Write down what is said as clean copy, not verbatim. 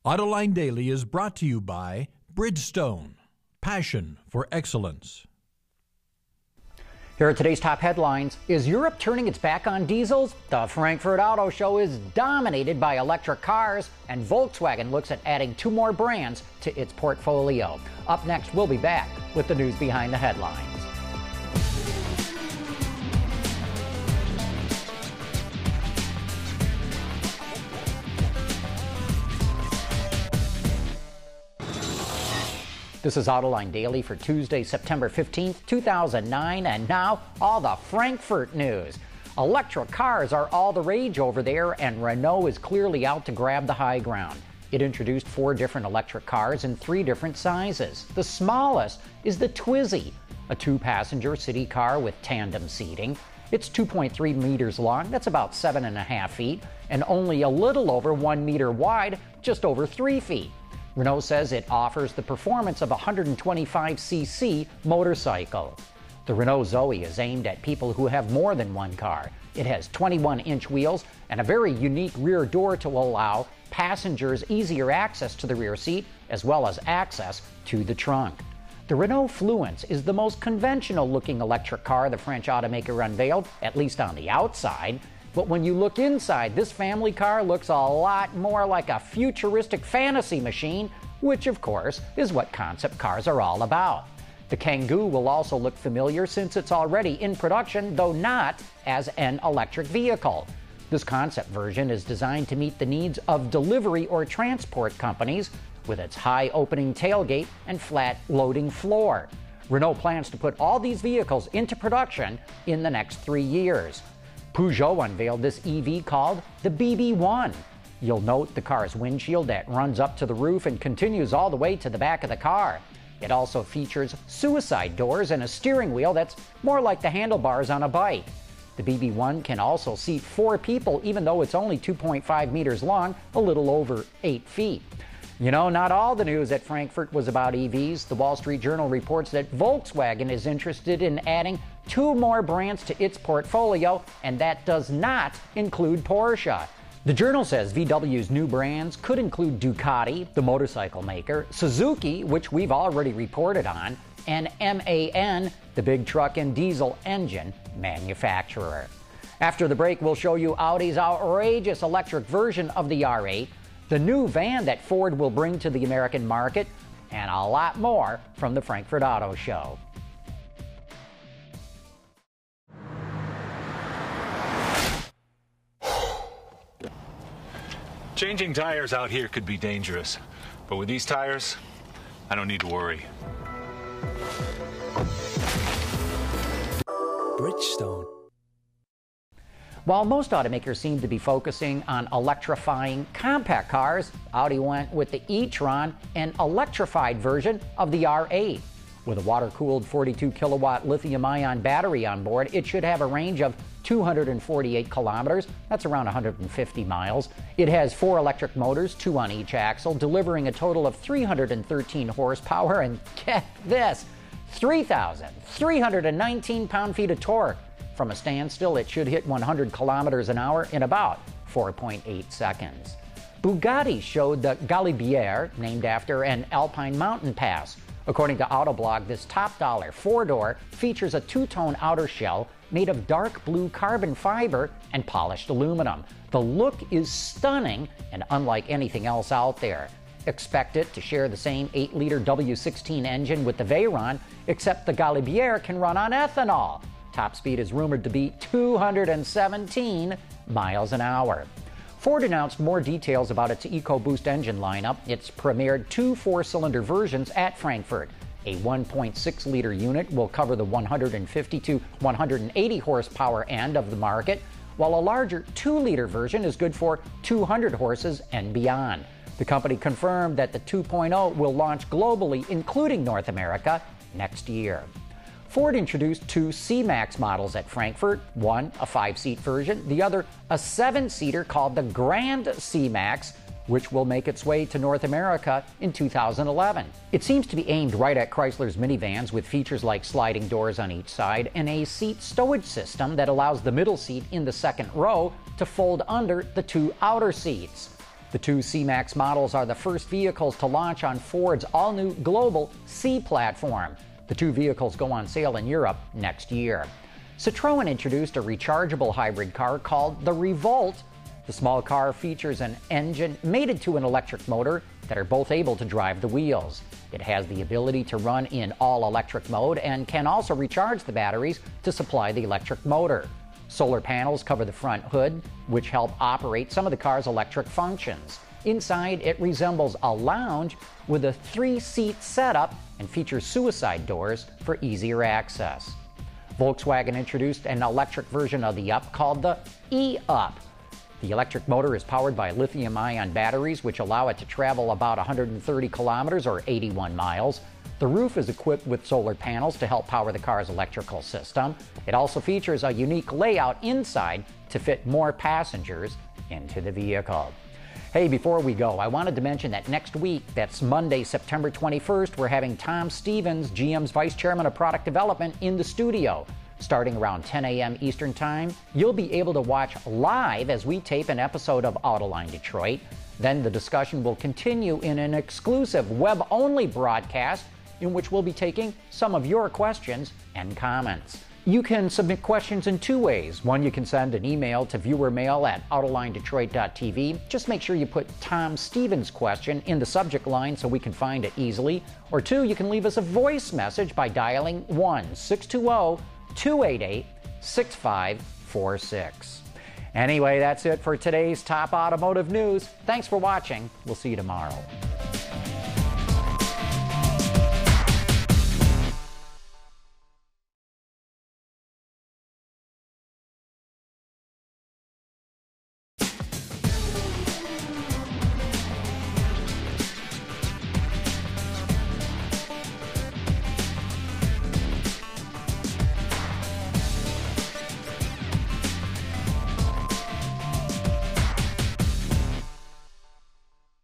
Autoline Daily is brought to you by Bridgestone. Passion for excellence. Here are today's top headlines. Is Europe turning its back on diesels? The Frankfurt Auto Show is dominated by electric cars, and Volkswagen looks at adding 2 more brands to its portfolio. Up next, we'll be back with the news behind the headlines. This is Autoline Daily for Tuesday, September 15th, 2009, and now all the Frankfurt news. Electric cars are all the rage over there, and Renault is clearly out to grab the high ground. It introduced 4 different electric cars in 3 different sizes. The smallest is the TWIZY, a 2-passenger city car with tandem seating. It's 2.3 meters long, that's about 7.5 feet, and only a little over 1 meter wide, just over 3 feet. Renault says it offers the performance of a 125cc motorcycle. The Renault Zoe is aimed at people who have more than one car. It has 21-inch wheels and a very unique rear door to allow passengers easier access to the rear seat as well as access to the trunk. The Renault FLUENCE is the most conventional-looking electric car the French automaker unveiled, at least on the outside. But when you look inside, this family car looks a lot more like a futuristic fantasy machine, which of course is what concept cars are all about. The KANGOO will also look familiar since it's already in production, though not as an electric vehicle. This concept version is designed to meet the needs of delivery or transport companies with its high opening tailgate and flat loading floor. Renault plans to put all these vehicles into production in the next 3 years. Peugeot unveiled this EV called the BB1. You'll note the car's windshield that runs up to the roof and continues all the way to the back of the car. It also features suicide doors and a steering wheel that's more like the handlebars on a bike. The BB1 can also seat 4 people, even though it's only 2.5 meters long, a little over 8 feet. You know, not all the news at Frankfurt was about EVs. The Wall Street Journal reports that Volkswagen is interested in adding 2 more brands to its portfolio, and that does not include Porsche. The Journal says VW's new brands could include Ducati, the motorcycle maker, Suzuki, which we've already reported on, and MAN, the big truck and diesel engine manufacturer. After the break, we'll show you Audi's outrageous electric version of the R8, the new van that Ford will bring to the American market, and a lot more from the Frankfurt Auto Show. Changing tires out here could be dangerous, but with these tires, I don't need to worry. Bridgestone. While most automakers seem to be focusing on electrifying compact cars, Audi went with the E-TRON, an electrified version of the R8. With a water-cooled 42-kilowatt lithium-ion battery on board, it should have a range of 248 kilometers. That's around 150 miles. It has 4 electric motors, 2 on each axle, delivering a total of 313 horsepower, and get this, 3,319 pound-feet of torque. From a standstill, it should hit 100 kilometers an hour in about 4.8 seconds. Bugatti showed the Galibier, named after an alpine mountain pass. According to Autoblog, this top-dollar 4-door features a 2-tone outer shell made of dark blue carbon fiber and polished aluminum. The look is stunning and unlike anything else out there. Expect it to share the same 8-liter W16 engine with the Veyron, except the Galibier can run on ethanol. Top speed is rumored to be 217 miles an hour. Ford announced more details about its EcoBoost engine lineup. It's premiered 2 4-cylinder versions at Frankfurt. A 1.6-liter unit will cover the 150 to 180 horsepower end of the market, while a larger 2-liter version is good for 200 horses and beyond. The company confirmed that the 2.0 will launch globally, including North America, next year. Ford introduced 2 C-Max models at Frankfurt, one a 5-seat version, the other a 7-seater called the Grand C-Max, which will make its way to North America in 2011. It seems to be aimed right at Chrysler's minivans with features like sliding doors on each side and a seat stowage system that allows the middle seat in the second row to fold under the 2 outer seats. The two C-Max models are the first vehicles to launch on Ford's all-new global C platform. The two vehicles go on sale in Europe next year. CITROEN introduced a rechargeable hybrid car called the REVOLTE. The small car features an engine mated to an electric motor that are both able to drive the wheels. It has the ability to run in all-electric mode and can also recharge the batteries to supply the electric motor. Solar panels cover the front hood, which help operate some of the car's electric functions. Inside, it resembles a lounge with a 3-seat setup and features suicide doors for easier access. Volkswagen introduced an electric version of the Up called the E-Up. The electric motor is powered by lithium-ion batteries, which allow it to travel about 130 kilometers or 81 miles. The roof is equipped with solar panels to help power the car's electrical system. It also features a unique layout inside to fit more passengers into the vehicle. Hey, before we go, I wanted to mention that next week, that's Monday, September 21st, we're having Tom Stevens, GM's Vice Chairman of Product Development, in the studio. Starting around 10 a.m. Eastern Time, you'll be able to watch live as we tape an episode of Autoline Detroit. Then the discussion will continue in an exclusive web-only broadcast in which we'll be taking some of your questions and comments. You can submit questions in two ways. One, you can send an email to viewermail@autolinedetroit.tv. Just make sure you put Tom Stevens' question in the subject line so we can find it easily. Or two, you can leave us a voice message by dialing 1-620-288-6546. Anyway, that's it for today's Top Automotive News. Thanks for watching. We'll see you tomorrow.